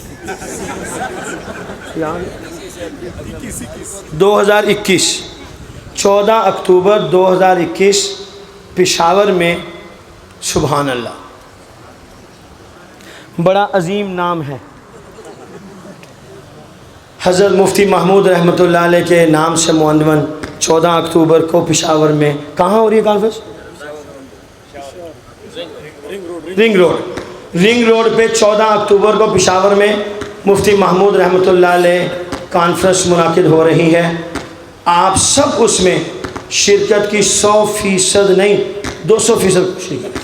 2021 14 اکتوبر 2021 پشاور میں، سبحان اللہ، بڑا عظیم نام ہے، حضرت مفتی محمود رحمۃ اللہ علیہ کے نام سے معنون 14 اکتوبر کو پشاور میں، کہاں ہو رہی ہے کانفرنس؟ رنگ روڈ پہ 14 اکتوبر کو پشاور میں مفتی محمود رحمۃ اللہ علیہ کانفرنس منعقد ہو رہی ہے۔ آپ سب اس میں شرکت کی 100% نہیں 200% شرکت،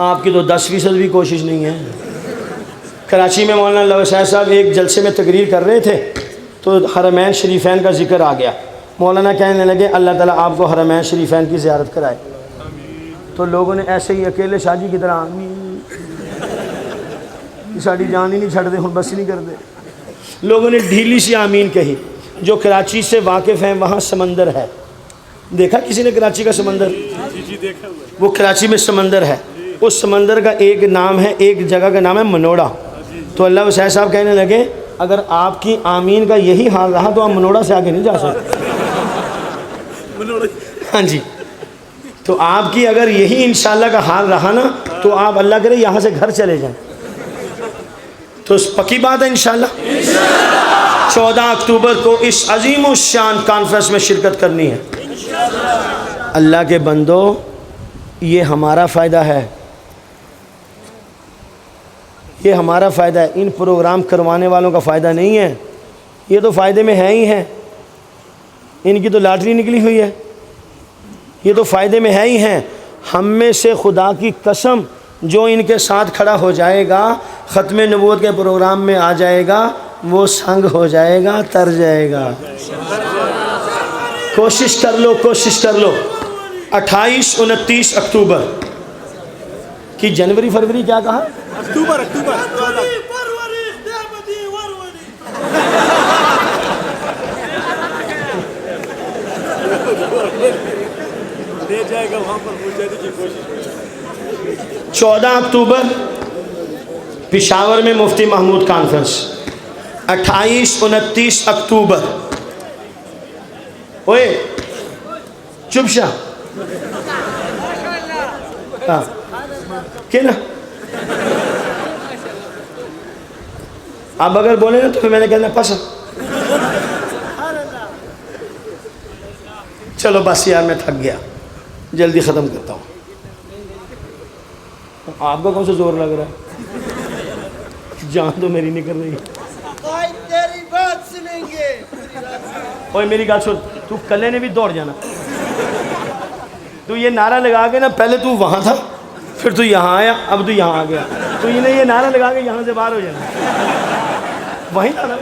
آپ کی تو 10% بھی کوشش نہیں ہے۔ کراچی میں مولانا لو صاحب ایک جلسے میں تقریر کر رہے تھے تو حرمین شریفین کا ذکر آ گیا، مولانا کہنے لگے اللہ تعالیٰ آپ کو حرمین شریفین کی زیارت کرائے، تو لوگوں نے ایسے ہی اکیلے شاجی کی طرح آمین، ساڑی جان ہی نہیں چھڑ دے، ہن بس ہی نہیں کر دے، لوگوں نے ڈھیلی سی آمین کہی۔ جو کراچی سے واقف ہیں وہاں سمندر ہے، دیکھا کسی نے کراچی کا سمندر؟ وہ کراچی میں سمندر ہے، اس سمندر کا ایک نام ہے، ایک جگہ کا نام ہے منوڑا، تو اللہ وسیع صاحب کہنے لگے اگر آپ کی آمین کا یہی حال رہا تو آپ منوڑا سے آگے نہیں جا سکتے۔ ہاں جی، تو آپ کی اگر یہی انشاءاللہ کا حال رہا نا تو آپ اللہ کرے یہاں سے گھر چلے جائیں، تو پکی بات ہے انشاءاللہ 14 اکتوبر کو اس عظیم الشان کانفرنس میں شرکت کرنی ہے۔ اللہ کے بندو، یہ ہمارا فائدہ ہے، یہ ہمارا فائدہ ہے، ان پروگرام کروانے والوں کا فائدہ نہیں ہے، یہ تو فائدے میں ہے ہی ہیں، ان کی تو لاٹری نکلی ہوئی ہے، یہ تو فائدے میں ہے ہی ہیں۔ ہم میں سے خدا کی قسم جو ان کے ساتھ کھڑا ہو جائے گا، ختم نبوت کے پروگرام میں آ جائے گا، وہ سنگ ہو جائے گا، تر جائے گا۔ کوشش کر لو، کوشش کر لو۔ 28 29 اکتوبر کی جنوری فروری کیا کہا؟ اکتوبر لے جائے گا وہاں پر پہنچانے کی کوشش۔ 14 اکتوبر پشاور میں مفتی محمود کانفرنس، 28 29 اکتوبر، اوئے چپ شاہ ہاں کہ نا، آپ اگر بولیں نا تو پھر میں نے کہنا پسند، چلو بس یار میں تھک گیا، جلدی ختم کرتا ہوں۔ آپ کو کون سا زور لگ رہا ہے؟ جان تو میری نکل رہی ہے۔ تیری بات سنیں گے۔ اوے میری گال سن، تو کلے نے بھی دوڑ جانا، تو یہ نعرہ لگا کے نا، پہلے تو وہاں تھا پھر تو یہاں آیا، اب تو یہاں آ گیا، تو یہ نعرہ لگا کے یہاں سے باہر ہو جانا، وہیں تھا نا،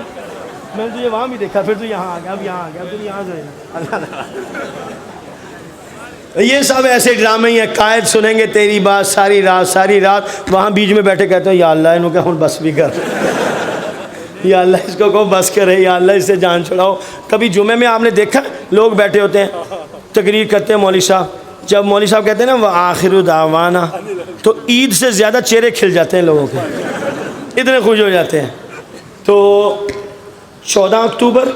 میں نے تجھے وہاں بھی دیکھا، پھر تو یہاں آ گیا، اب یہاں آ گیا، اب تو یہاں سے ہو جانا۔ یہ سب ایسے ڈرامے ہی ہیں، قائد سنیں گے تیری بات ساری رات، وہاں بیچ میں بیٹھے کہتے ہیں یا اللہ انہوں کہ ہن بس بھی کر، یا اللہ اس کو بس کرے، یا اللہ اس سے جان چھڑاؤ۔ کبھی جمعے میں آپ نے دیکھا لوگ بیٹھے ہوتے ہیں تقریر کرتے ہیں، مولوی صاحب جب مولوی صاحب کہتے ہیں نا وآخر دعوانا، تو عید سے زیادہ چہرے کھل جاتے ہیں لوگوں کے، اتنے خوش ہو جاتے ہیں۔ تو 14 اکتوبر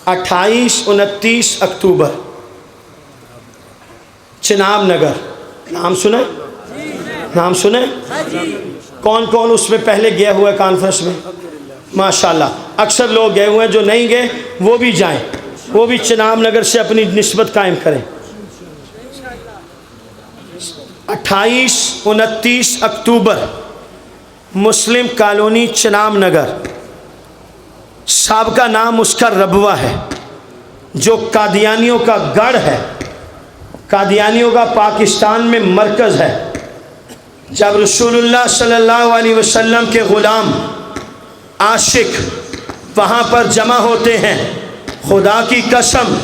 28 29 اکتوبر چناب نگر، نام سنیں؟ کون کون اس میں پہلے گیا ہوا ہے کانفرنس میں؟ ماشاءاللہ اکثر لوگ گئے ہوئے ہیں، جو نہیں گئے وہ بھی جائیں، وہ بھی چناب نگر سے اپنی نسبت قائم کریں۔ 28 29 اکتوبر مسلم کالونی چناب نگر، سابقہ نام اس کا ربوہ ہے، جو قادیانیوں کا گڑھ ہے، قادیانیوں کا پاکستان میں مرکز ہے۔ جب رسول اللہ صلی اللہ علیہ وسلم کے غلام عاشق وہاں پر جمع ہوتے ہیں، خدا کی قسم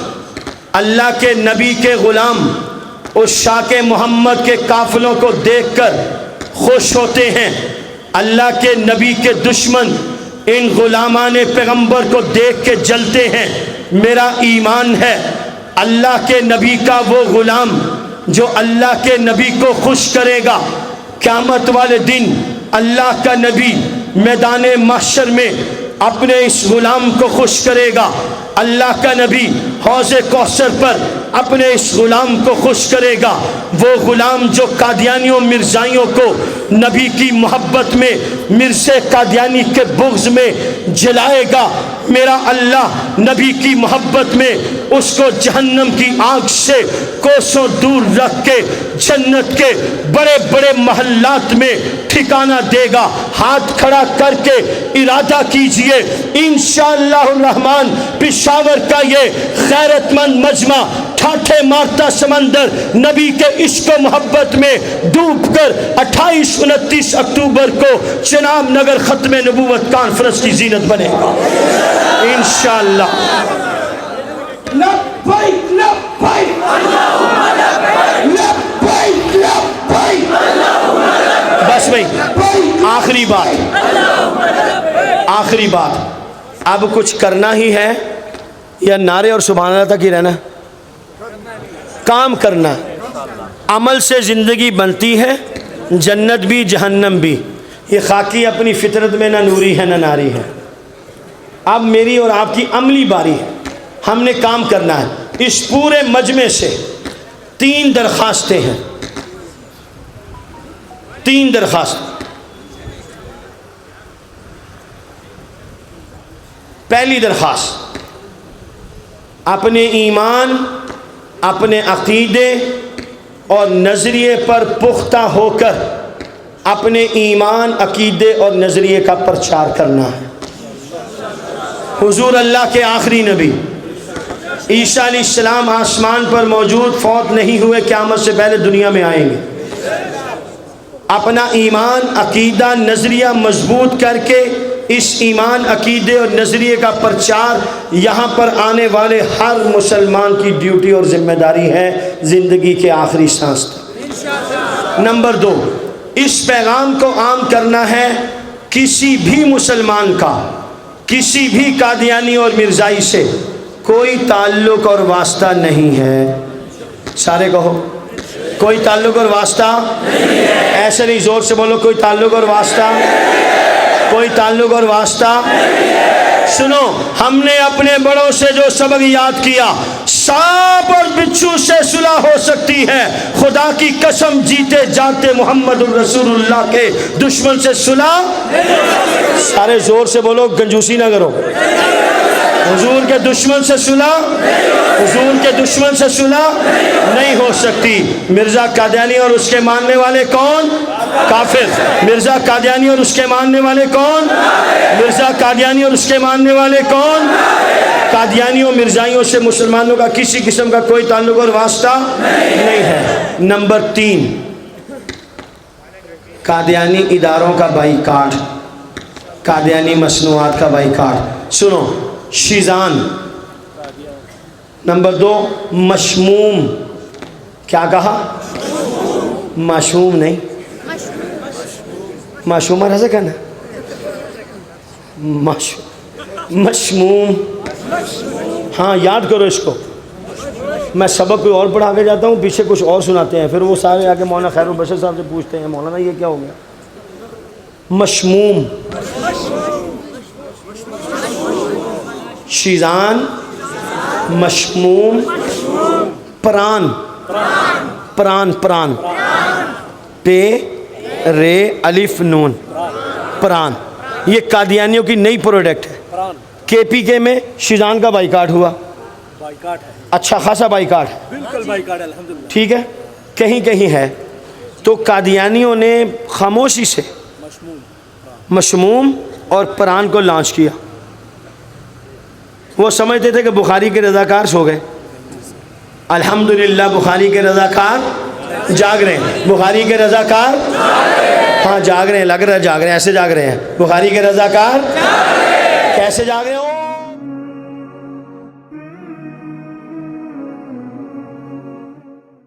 اللہ کے نبی کے غلام اس شاک محمد کے قافلوں کو دیکھ کر خوش ہوتے ہیں، اللہ کے نبی کے دشمن ان غلامان پیغمبر کو دیکھ کے جلتے ہیں۔ میرا ایمان ہے اللہ کے نبی کا وہ غلام جو اللہ کے نبی کو خوش کرے گا، قیامت والے دن اللہ کا نبی میدان محشر میں اپنے اس غلام کو خوش کرے گا۔ اللہ کا نبی حوض کوثر پر اپنے اس غلام کو خوش کرے گا، وہ غلام جو قادیانیوں مرزائیوں کو نبی کی محبت میں مرزے قادیانی کے بغض میں جلائے گا، میرا اللہ نبی کی محبت میں اس کو جہنم کی آگ سے کوسوں دور رکھ کے جنت کے بڑے بڑے محلات میں ٹھکانہ دے گا۔ ہاتھ کھڑا کر کے ارادہ کیجئے انشاءاللہ الرحمن پشاور کا یہ غیرت مند مجمع ٹھاٹھے مارتا سمندر نبی کے عشق و محبت میں ڈوب کر 28-29 اکتوبر کو چناب نگر ختم نبوت کانفرنس کی زینت بنے گا انشاءاللہ۔ لبیک لبیک لبیک لبیک بس بھئی آخری بات اب کچھ کرنا ہی ہے یا نعرے اور سبحان اللہ تک ہی رہنا؟ کام کرنا، عمل سے زندگی بنتی ہے، جنت بھی جہنم بھی۔ یہ خاکی اپنی فطرت میں نہ نوری ہے نہ ناری ہے۔ اب میری اور آپ کی عملی باری ہے، ہم نے کام کرنا ہے۔ اس پورے مجمع سے 3 درخواستیں ہیں، 3 درخواست۔ پہلی درخواست، اپنے ایمان، اپنے عقیدے اور نظریے پر پختہ ہو کر اپنے ایمان، عقیدے اور نظریے کا پرچار کرنا ہے۔ حضور اللہ کے آخری نبی عیسیٰ علیہ السلام آسمان پر موجود، فوت نہیں ہوئے، قیامت سے پہلے دنیا میں آئیں گے۔ اپنا ایمان، عقیدہ، نظریہ مضبوط کر کے اس ایمان، عقیدے اور نظریے کا پرچار یہاں پر آنے والے ہر مسلمان کی ڈیوٹی اور ذمہ داری ہے زندگی کے آخری سانس تک۔ نمبر 2، اس پیغام کو عام کرنا ہے، کسی بھی مسلمان کا کسی بھی قادیانی اور مرزائی سے کوئی تعلق اور واسطہ نہیں ہے۔ سارے کہو کوئی تعلق اور واسطہ نہیں ہے۔ ایسے نہیں، زور سے بولو، کوئی تعلق اور واسطہ، کوئی تعلق اور واسطہ۔ سنو، ہم نے اپنے بڑوں سے جو سبق یاد کیا، سانپ اور بچھو سے صلح ہو سکتی ہے، خدا کی قسم جیتے جاتے محمد الرسول اللہ کے دشمن سے صلح۔ سارے زور سے بولو، کنجوسی نہ کرو۔ حضور کے دشمن سے صلح، حضور کے دشمن سے صلح نہیں ہو سکتی۔ مرزا قادیانی اور اس کے ماننے والے کون؟ کافر۔ مرزا قادیانی اور اس کے ماننے والے کون؟ مرزا قادیانی اور اس کے ماننے والے کون؟ قادیانیوں مرزائیوں سے مسلمانوں کا کسی قسم کا کوئی تعلق اور واسطہ نہیں ہے۔ نمبر 3، قادیانی اداروں کا بائیکاٹ، قادیانی مصنوعات کا بائیکاٹ۔ سنو، شیزان۔ نمبر 2، مشموم۔ کیا کہا؟ معشوم نہیں، معشومہ رہا کہنا، مشموم۔ ہاں یاد کرو اس کو، میں سبق کوئی اور پڑھا کے جاتا ہوں، پیچھے کچھ اور سناتے ہیں، پھر وہ سارے آ کے مولانا خیر البشر صاحب سے پوچھتے ہیں مولانا یہ کیا ہو گیا؟ مشموم، شیزان، مشموم، پران، پران، پران، پے رے الف نون، پران۔ یہ قادیانیوں کی نئی پروڈکٹ ہے۔ کے پی کے میں شیزان کا بائیکاٹ ہوا، اچھا خاصا بائیکاٹ، بالکل بائیکاٹ الحمدللہ، ٹھیک ہے، کہیں کہیں ہے۔ تو قادیانیوں نے خاموشی سے مشموم اور پران کو لانچ کیا۔ وہ سمجھتے تھے کہ بخاری کے رضاکار سو گئے، الحمدللہ بخاری کے رضاکار جاگ رہے ہیں، بخاری کے رضاکار ہاں جاگ رہے ہیں، لگ رہا ہے جاگ رہے ہیں، ایسے جاگ رہے ہیں، بخاری کے رضاکار کیسے جاگ رہے ہیں؟